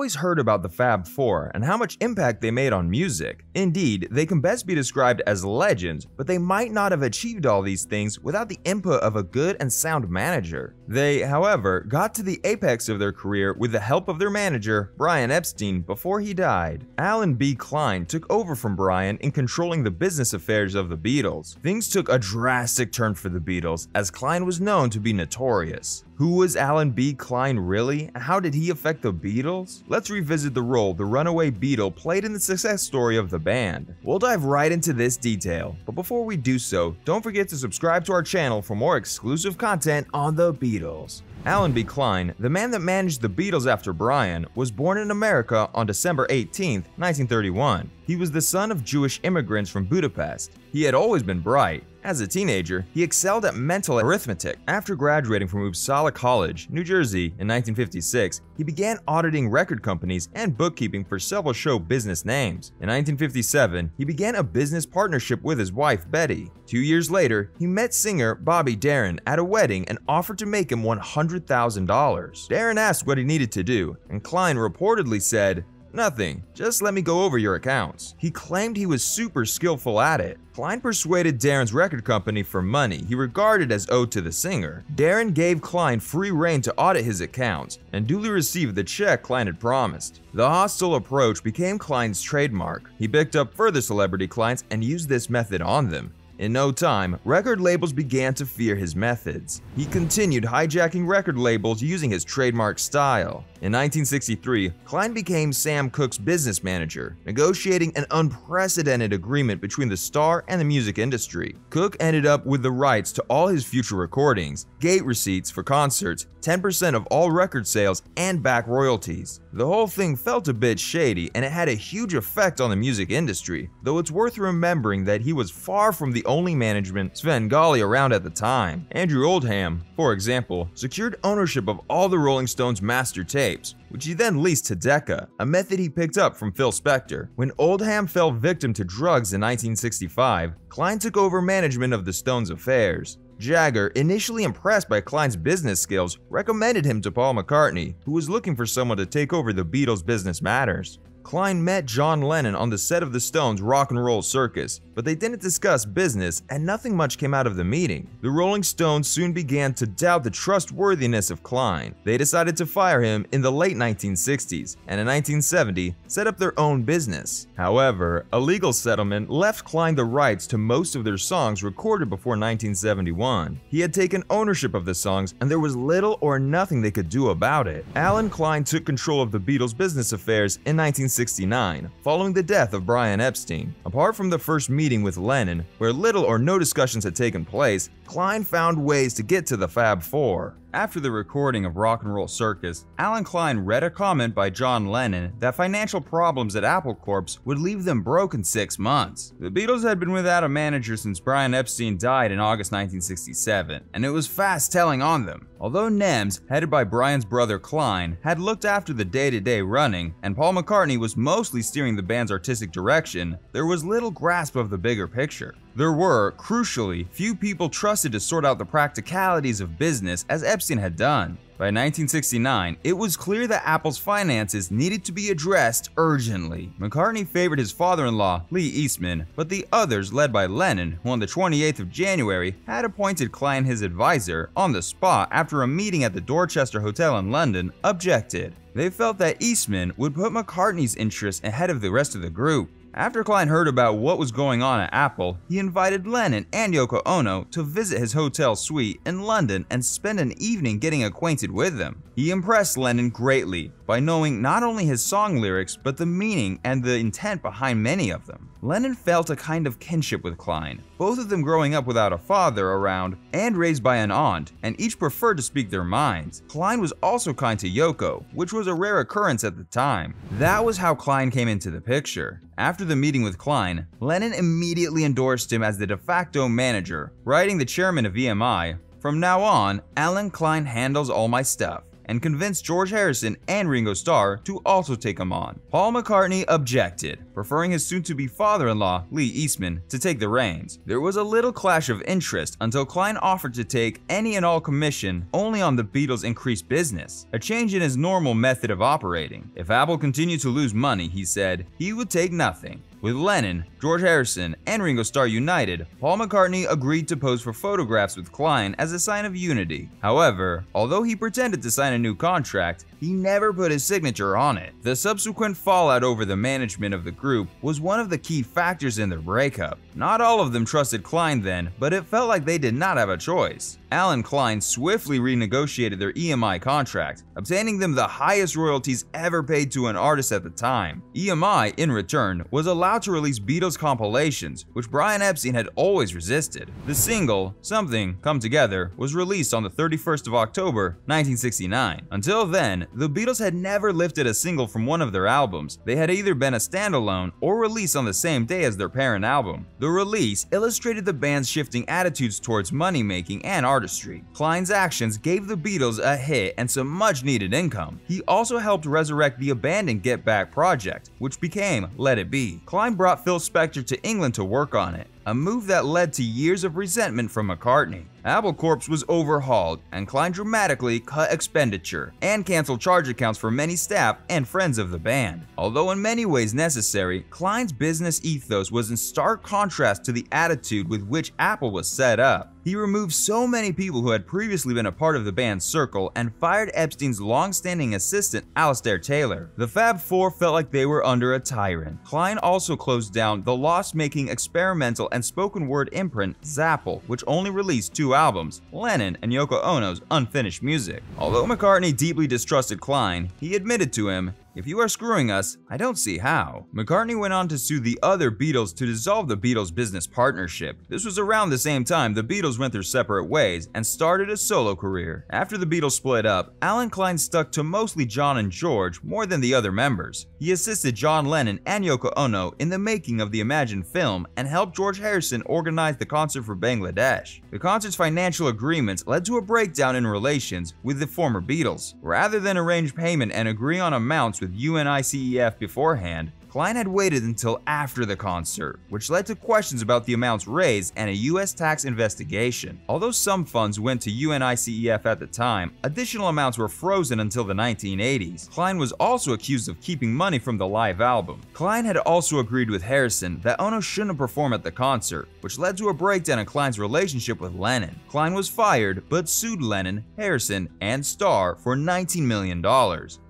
always heard about the Fab Four and how much impact they made on music. Indeed, they can best be described as legends, but they might not have achieved all these things without the input of a good and sound manager. They, however, got to the apex of their career with the help of their manager, Brian Epstein, before he died. Allen B Klein took over from Brian in controlling the business affairs of the Beatles. Things took a drastic turn for the Beatles, as Klein was known to be notorious. Who was Allen B Klein really, and how did he affect the Beatles? Let's revisit the role the runaway Beatle played in the success story of the band. We'll dive right into this detail, but before we do so, don't forget to subscribe to our channel for more exclusive content on the Beatles. Allen B Klein, the man that managed the Beatles after Brian, was born in America on December 18, 1931. He was the son of Jewish immigrants from Budapest. He had always been bright. As a teenager, he excelled at mental arithmetic. After graduating from Uppsala College, New Jersey, in 1956, he began auditing record companies and bookkeeping for several show business names. In 1957, he began a business partnership with his wife, Betty. 2 years later, he met singer Bobby Darin at a wedding and offered to make him $100,000. Darin asked what he needed to do, and Klein reportedly said, "Nothing, just let me go over your accounts." He claimed he was super skillful at it. Klein persuaded Darin's record company for money he regarded as owed to the singer. Darin gave Klein free rein to audit his accounts and duly received the check Klein had promised. The hostile approach became Klein's trademark. He picked up further celebrity clients and used this method on them. In no time, record labels began to fear his methods. He continued hijacking record labels using his trademark style. In 1963, Klein became Sam Cooke's business manager, negotiating an unprecedented agreement between the Starr and the music industry. Cooke ended up with the rights to all his future recordings, gate receipts for concerts, 10% of all record sales, and back royalties. The whole thing felt a bit shady, and it had a huge effect on the music industry, though it's worth remembering that he was far from the only management Svengali around at the time. Andrew Oldham, for example, secured ownership of all the Rolling Stones master tapes, which he then leased to Decca, a method he picked up from Phil Spector. When Oldham fell victim to drugs in 1965, Klein took over management of the Stones' affairs. Jagger, initially impressed by Klein's business skills, recommended him to Paul McCartney, who was looking for someone to take over the Beatles' business matters. Klein met John Lennon on the set of the Stones' Rock and Roll Circus, but they didn't discuss business and nothing much came out of the meeting. The Rolling Stones soon began to doubt the trustworthiness of Klein. They decided to fire him in the late 1960s, and in 1970, set up their own business. However, a legal settlement left Klein the rights to most of their songs recorded before 1971. He had taken ownership of the songs, and there was little or nothing they could do about it. Allen Klein took control of the Beatles' business affairs in 1969, following the death of Brian Epstein. Apart from the first meeting with Lennon, where little or no discussions had taken place, Klein found ways to get to the Fab Four. After the recording of Rock and Roll Circus, Allen Klein read a comment by John Lennon that financial problems at Apple Corp would leave them broke in 6 months. The Beatles had been without a manager since Brian Epstein died in August 1967, and it was fast telling on them. Although NEMS, headed by Brian's brother Klein, had looked after the day-to-day running, and Paul McCartney was mostly steering the band's artistic direction, there was little grasp of the bigger picture. There were, crucially, few people trusted to sort out the practicalities of business as Epstein had done. By 1969, it was clear that Apple's finances needed to be addressed urgently. McCartney favored his father-in-law, Lee Eastman, but the others, led by Lennon, who on the 28th of January had appointed Klein his advisor, on the spot after a meeting at the Dorchester Hotel in London, objected. They felt that Eastman would put McCartney's interests ahead of the rest of the group. After Klein heard about what was going on at Apple, he invited Lennon and Yoko Ono to visit his hotel suite in London and spend an evening getting acquainted with them. He impressed Lennon greatly by knowing not only his song lyrics, but the meaning and the intent behind many of them. Lennon felt a kind of kinship with Klein, both of them growing up without a father around and raised by an aunt, and each preferred to speak their minds. Klein was also kind to Yoko, which was a rare occurrence at the time. That was how Klein came into the picture. After the meeting with Klein, Lennon immediately endorsed him as the de facto manager, writing the chairman of EMI, "From now on, Allen Klein handles all my stuff." and convinced George Harrison and Ringo Starr to also take him on. Paul McCartney objected, preferring his soon-to-be father-in-law, Lee Eastman, to take the reins. There was a little clash of interest until Klein offered to take any and all commission only on the Beatles' increased business, a change in his normal method of operating. If Apple continued to lose money, he said, he would take nothing. With Lennon, George Harrison, and Ringo Starr united, Paul McCartney agreed to pose for photographs with Klein as a sign of unity. However, although he pretended to sign a new contract, he never put his signature on it. The subsequent fallout over the management of the group was one of the key factors in their breakup. Not all of them trusted Klein then, but it felt like they did not have a choice. Allen Klein swiftly renegotiated their EMI contract, obtaining them the highest royalties ever paid to an artist at the time. EMI, in return, was allowed to release Beatles compilations, which Brian Epstein had always resisted. The single, Something Come Together, was released on the 31st of October, 1969. Until then, the Beatles had never lifted a single from one of their albums. They had either been a standalone or released on the same day as their parent album. The release illustrated the band's shifting attitudes towards money-making and artistry. Klein's actions gave the Beatles a hit and some much-needed income. He also helped resurrect the abandoned Get Back project, which became Let It Be. Klein brought Phil Spector to England to work on it, a move that led to years of resentment from McCartney. Apple Corp was overhauled, and Klein dramatically cut expenditure and canceled charge accounts for many staff and friends of the band. Although in many ways necessary, Klein's business ethos was in stark contrast to the attitude with which Apple was set up. He removed so many people who had previously been a part of the band's circle and fired Epstein's long-standing assistant, ALISTAIR Taylor. The Fab Four felt like they were under a tyrant. Klein also closed down the loss-making experimental and spoken word imprint Zapple, which only released 2 albums, Lennon and Yoko Ono's unfinished music. Although McCartney deeply distrusted Klein, he admitted to him, "If you are screwing us, I don't see how." McCartney went on to sue the other Beatles to dissolve the Beatles' business partnership. This was around the same time the Beatles went their separate ways and started a solo career. After the Beatles split up, Allen Klein stuck to mostly John and George more than the other members. He assisted John Lennon and Yoko Ono in the making of the Imagine film and helped George Harrison organize the concert for Bangladesh. The concert's financial agreements led to a breakdown in relations with the former Beatles. Rather than arrange payment and agree on amounts with UNICEF beforehand, Klein had waited until after the concert, which led to questions about the amounts raised and a US tax investigation. Although some funds went to UNICEF at the time, additional amounts were frozen until the 1980s. Klein was also accused of keeping money from the live album. Klein had also agreed with Harrison that Ono shouldn't perform at the concert, which led to a breakdown in Klein's relationship with Lennon. Klein was fired, but sued Lennon, Harrison, and Starr for $19 million.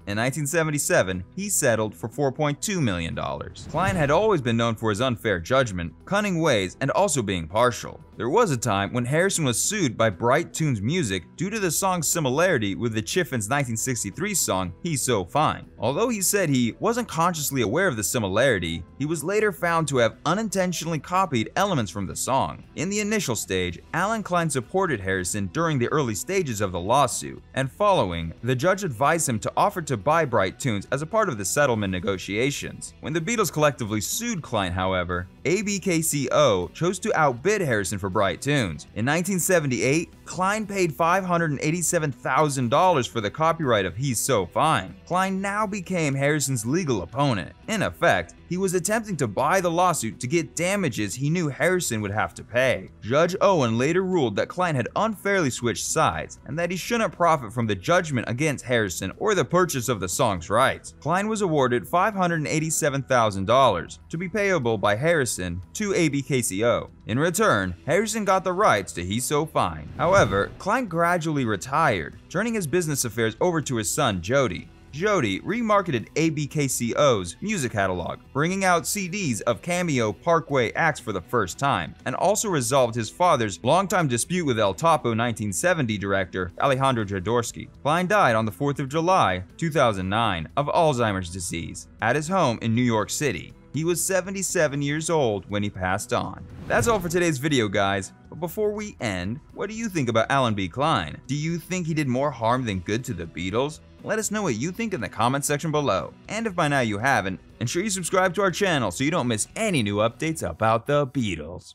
In 1977, he settled for $4.2 million. Klein had always been known for his unfair judgment, cunning ways, and also being partial. There was a time when Harrison was sued by Bright Tunes Music due to the song's similarity with the Chiffin's 1963 song, He's So Fine. Although he said he wasn't consciously aware of the similarity, he was later found to have unintentionally copied elements from the song. In the initial stage, Allen Klein supported Harrison during the early stages of the lawsuit, and following, the judge advised him to offer to buy Bright Tunes as a part of the settlement negotiations. When the Beatles collectively sued Klein, however, ABKCO chose to outbid Harrison for Bright Tunes. In 1978, Klein paid $587,000 for the copyright of He's So Fine. Klein now became Harrison's legal opponent. In effect, he was attempting to buy the lawsuit to get damages he knew Harrison would have to pay. Judge Owen later ruled that Klein had unfairly switched sides and that he shouldn't profit from the judgment against Harrison or the purchase of the song's rights. Klein was awarded $587,000 to be payable by Harrison to ABKCO. In return, Harrison got the rights to He's So Fine. However, Klein gradually retired, turning his business affairs over to his son Jody. Jody remarketed ABKCO's music catalog, bringing out CDs of Cameo Parkway acts for the first time, and also resolved his father's longtime dispute with El Topo 1970 director Alejandro Jodorowsky. Klein died on the 4th of July, 2009, of Alzheimer's disease, at his home in New York City. He was 77 years old when he passed on. That's all for today's video, guys. But before we end, what do you think about Allen B Klein? Do you think he did more harm than good to the Beatles? Let us know what you think in the comments section below. And if by now you haven't, ensure you subscribe to our channel so you don't miss any new updates about the Beatles.